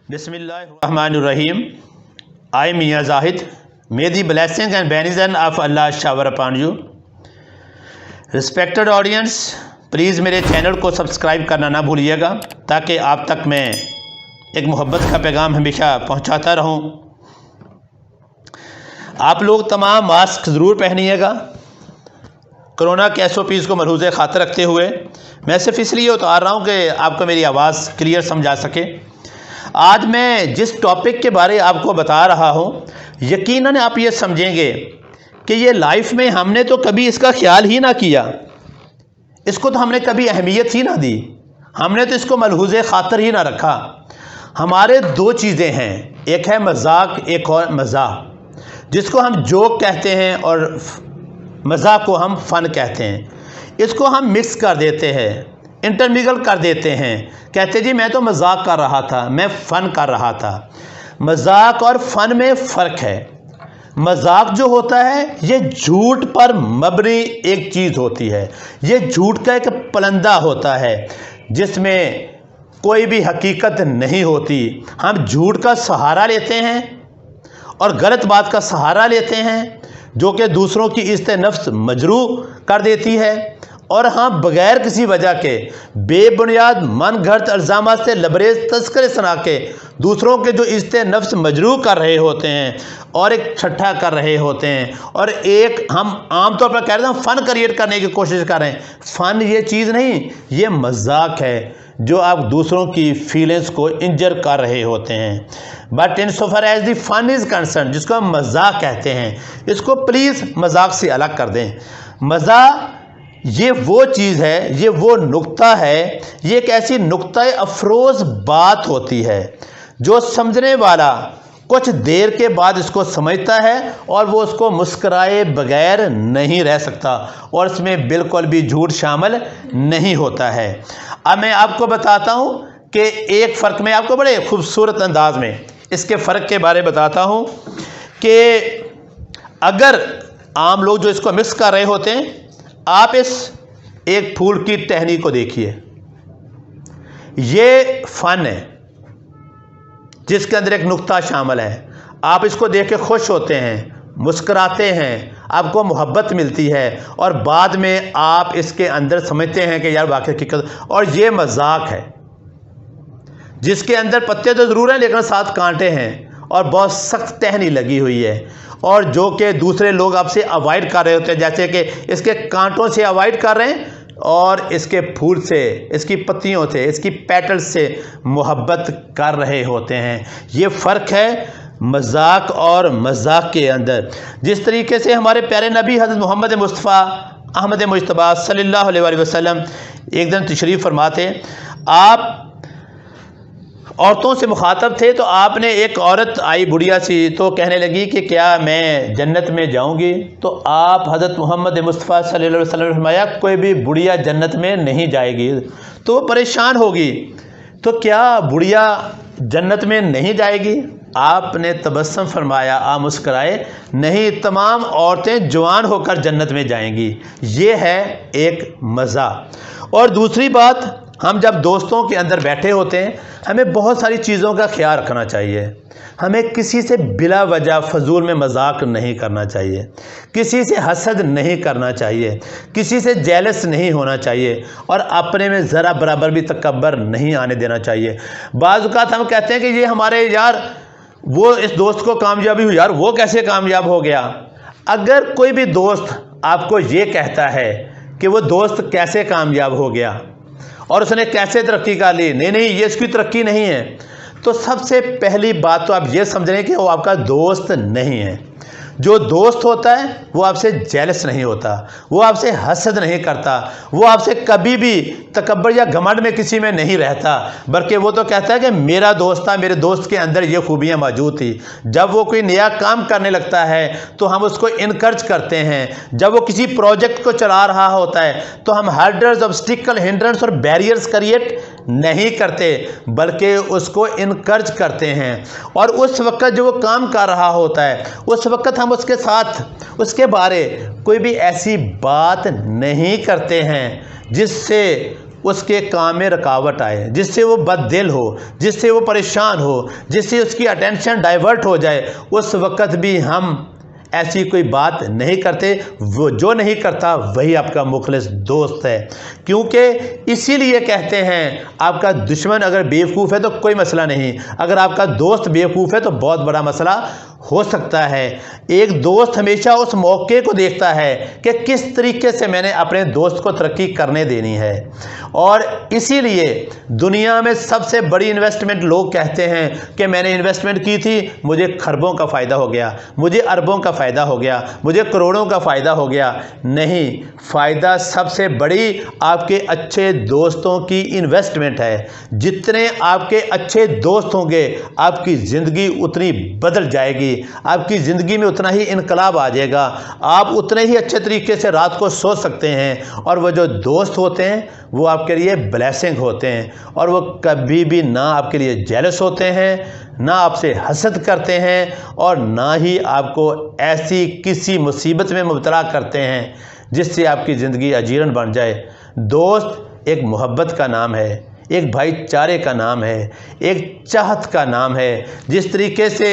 Bismillahirrahmanirrahim. I am Mia Zahid. May the blessings and benediction of Allah shower upon you. Respected audience, please मेरे channel को subscribe करना ना भूलिएगा ताकि आप तक मैं एक मोहब्बत का पैगाम हमेशा पहुंचाता रहूं। आप लोग तमाम मास्क ज़रूर पहनिएगा कोरोना के SOPs को मलहूज़ ख़ातिर रखते हुए। मैं सिर्फ इसलिए उतार रहा हूं कि आपको मेरी आवाज़ क्लियर समझा सके। आज मैं जिस टॉपिक के बारे आपको बता रहा हूं, यकीनन आप ये समझेंगे कि ये लाइफ में हमने तो कभी इसका ख्याल ही ना किया, इसको तो हमने कभी अहमियत ही ना दी, हमने तो इसको मलहूज़ ख़ातिर ही ना रखा। हमारे दो चीज़ें हैं, एक है मजाक, एक और मज़ाक, जिसको हम जोक कहते हैं और मज़ाक को हम फ़न कहते हैं। इसको हम मिक्स कर देते हैं, इंटरमिगल कर देते हैं, कहते जी मैं तो मजाक कर रहा था, मैं फ़न कर रहा था। मजाक और फ़न में फ़र्क है। मजाक जो होता है ये झूठ पर मबनी एक चीज़ होती है, ये झूठ का एक पलंदा होता है जिसमें कोई भी हकीकत नहीं होती। हम झूठ का सहारा लेते हैं और गलत बात का सहारा लेते हैं जो कि दूसरों की इज़्ज़त नफ्स मजरूह कर देती है, और हाँ बग़ैर किसी वजह के बेबुनियाद मन घड़त इल्ज़ामात से लबरेज तस्करे सुना के दूसरों के जो इज़्ज़त नफ्स मजरूह कर रहे होते हैं और एक छट्ठा कर रहे होते हैं, और एक हम आम तौर पर कह रहे हैं फ़न क्रिएट करने की कोशिश कर रहे हैं। फ़न ये चीज़ नहीं, ये मजाक है जो आप दूसरों की फीलिंग्स को इंजर कर रहे होते हैं। But in so far as the fun is concern, जिसको हम मजाक कहते हैं, इसको प्लीज़ मजाक से अलग कर दें। मज़ाक ये वो चीज़ है, ये वो नुक्ता है, ये एक ऐसी नुक्ता अफरोज़ बात होती है जो समझने वाला कुछ देर के बाद इसको समझता है और वो उसको मुस्कराए बगैर नहीं रह सकता, और इसमें बिल्कुल भी झूठ शामिल नहीं होता है। अब मैं आपको बताता हूँ कि एक फ़र्क मैं आपको बड़े खूबसूरत अंदाज में इसके फ़र्क के बारे में बताता हूँ कि अगर आम लोग जो इसको मिक्स कर रहे होते हैं, आप इस एक फूल की टहनी को देखिए, ये फ़न है जिसके अंदर एक नुक्ता शामिल है। आप इसको देख के खुश होते हैं, मुस्कुराते हैं, आपको मोहब्बत मिलती है, और बाद में आप इसके अंदर समझते हैं कि यार वाकई हकीकत। और ये मजाक है जिसके अंदर पत्ते तो ज़रूर हैं लेकिन साथ कांटे हैं और बहुत सख्त टहनी लगी हुई है, और जो कि दूसरे लोग आपसे अवॉइड कर रहे होते हैं, जैसे कि इसके कांटों से अवॉइड कर रहे हैं और इसके फूल से, इसकी पत्तियों से, इसकी पेटल्स से मोहब्बत कर रहे होते हैं। ये फ़र्क है मजाक और मजाक के अंदर। जिस तरीके से हमारे प्यारे नबी हज़रत मोहम्मद मुस्तफ़ा अहमद मुज्तबा सल्लल्लाहु अलैहि वसल्लम एक दिन तशरीफ़ फरमाते, आप औरतों से मुखातब थे, तो आपने एक औरत आई बुढ़िया सी, तो कहने लगी कि क्या मैं जन्नत में जाऊंगी? तो आप हज़रत मोहम्मद मुस्तफ़ा सल्लल्लाहु अलैहि वसल्लम ने फरमाया कोई भी बुढ़िया जन्नत में नहीं जाएगी। तो वो परेशान होगी, तो क्या बुढ़िया जन्नत में नहीं जाएगी? आपने तबस्सुम फरमाया, आप मुस्कराए, नहीं, तमाम औरतें जवान होकर जन्नत में जाएंगी। ये है एक मज़ा। और दूसरी बात, हम जब दोस्तों के अंदर बैठे होते हैं हमें बहुत सारी चीज़ों का ख्याल रखना चाहिए। हमें किसी से बिला वजह फजूल में मजाक नहीं करना चाहिए, किसी से हसद नहीं करना चाहिए, किसी से जेलस नहीं होना चाहिए, और अपने में ज़रा बराबर भी तकब्बर नहीं आने देना चाहिए। बाज़ औक़ात हम कहते हैं कि ये हमारे यार वो इस दोस्त को कामयाबी हुई, यार वो कैसे कामयाब हो गया। अगर कोई भी दोस्त आपको ये कहता है कि वो दोस्त कैसे कामयाब हो गया और उसने कैसे तरक्की कर ली, नहीं ये इसकी तरक्की नहीं है, तो सबसे पहली बात तो आप ये समझ रहे हैं कि वो आपका दोस्त नहीं है। जो दोस्त होता है वो आपसे जेलस नहीं होता, वो आपसे हसद नहीं करता, वो आपसे कभी भी तकब्बर या घमंड में किसी में नहीं रहता, बल्कि वो तो कहता है कि मेरा दोस्त था, मेरे दोस्त के अंदर ये खूबियाँ मौजूद थी। जब वो कोई नया काम करने लगता है तो हम उसको इनकरेज करते हैं, जब वो किसी प्रोजेक्ट को चला रहा होता है तो हम हर्डल्स, ऑब्स्टिकल, हिंड्रेंस और बैरियर्स क्रिएट नहीं करते बल्कि उसको इनकरेज करते हैं। और उस वक्त जो वो काम कर रहा होता है उस वक्त हम उसके साथ उसके बारे कोई भी ऐसी बात नहीं करते हैं जिससे اس کے کام میں رکاوٹ آئے، جس سے وہ بد دل ہو، جس سے وہ پریشان ہو، جس سے اس کی اٹینشن ڈائیورٹ ہو جائے، اس وقت بھی ہم ایسی کوئی بات نہیں کرتے۔ وہ جو نہیں کرتا وہی آپ کا مخلص دوست ہے، کیونکہ اسی لیے کہتے ہیں آپ کا دشمن اگر بیوقوف ہے تو کوئی مسئلہ نہیں، اگر آپ کا دوست بیوقوف ہے تو بہت بڑا مسئلہ ہو سکتا ہے۔ ایک دوست ہمیشہ اس موقع کو دیکھتا ہے کہ کس طریقے سے میں نے اپنے دوست کو ترقی کرنے دینی ہے، اور اسی لیے دنیا میں سب سے بڑی انویسٹمنٹ لوگ کہتے ہیں کہ میں نے انویسٹمنٹ کی تھی، مجھے خربوں کا فائدہ ہو گیا، مجھے اربوں کا فائدہ ہو گیا، مجھے کروڑوں کا فائدہ ہو گیا۔ نہیں، فائدہ سب سے بڑی آپ کے اچھے دوستوں کی انویسٹمنٹ ہے۔ جتنے آپ کے اچھے دوست ہوں گے آپ کی زندگی اتنی بدل جائے گی، آپ کی زندگی میں اتنا ہی انقلاب آ جائے گا، آپ اتنے ہی اچھے طریقے سے رات کو سو سکتے ہیں، اور وہ جو دوست ہوتے ہیں وہ آپ کے لیے بلیسنگ ہوتے ہیں، اور وہ کبھی بھی نہ آپ کے لیے جیلس ہوتے ہیں، نہ آپ سے حسد کرتے ہیں، اور نہ ہی آپ کو ایسی کسی مصیبت میں مبتلا کرتے ہیں جس سے آپ کی زندگی اجیرن بن جائے۔ دوست ایک محبت کا نام ہے، ایک بھائی چارے کا نام ہے، ایک چاہت کا نام ہے۔ جس طریقے سے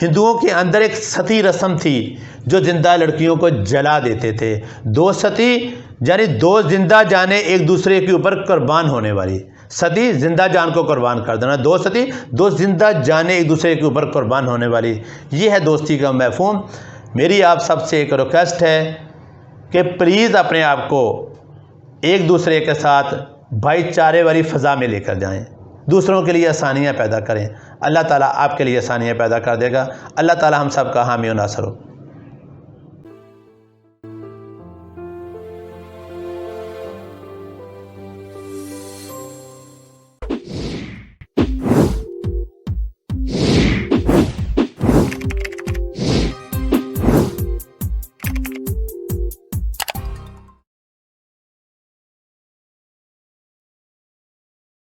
ہندوؤں کے اندر ایک ستی رسم تھی جو زندہ لڑکیوں کو جلا دیتے تھے، دو ستی یعنی دو زندہ جانیں ایک دوسرے کے اوپر قربان ہونے والی، ستی زندہ جان کو قربان کر دینا، دو ستی دو زندہ جانیں ایک دوسرے کے اوپر قربان ہونے والی، یہ ہے دوستی کا مفہوم۔ میری آپ سب سے ایک ریکویسٹ ہے کہ پلیز اپنے آپ کو ایک دوسرے کے ساتھ بھائی چارے والی فضا میں لے کر جائیں، دوسروں کے لیے آسانیاں پیدا کریں۔ اللہ تعالیٰ آپ کے لیے آسانیاں پیدا کر دے گا۔ اللہ تعالیٰ ہم سب کا حامی و ناصر ہو۔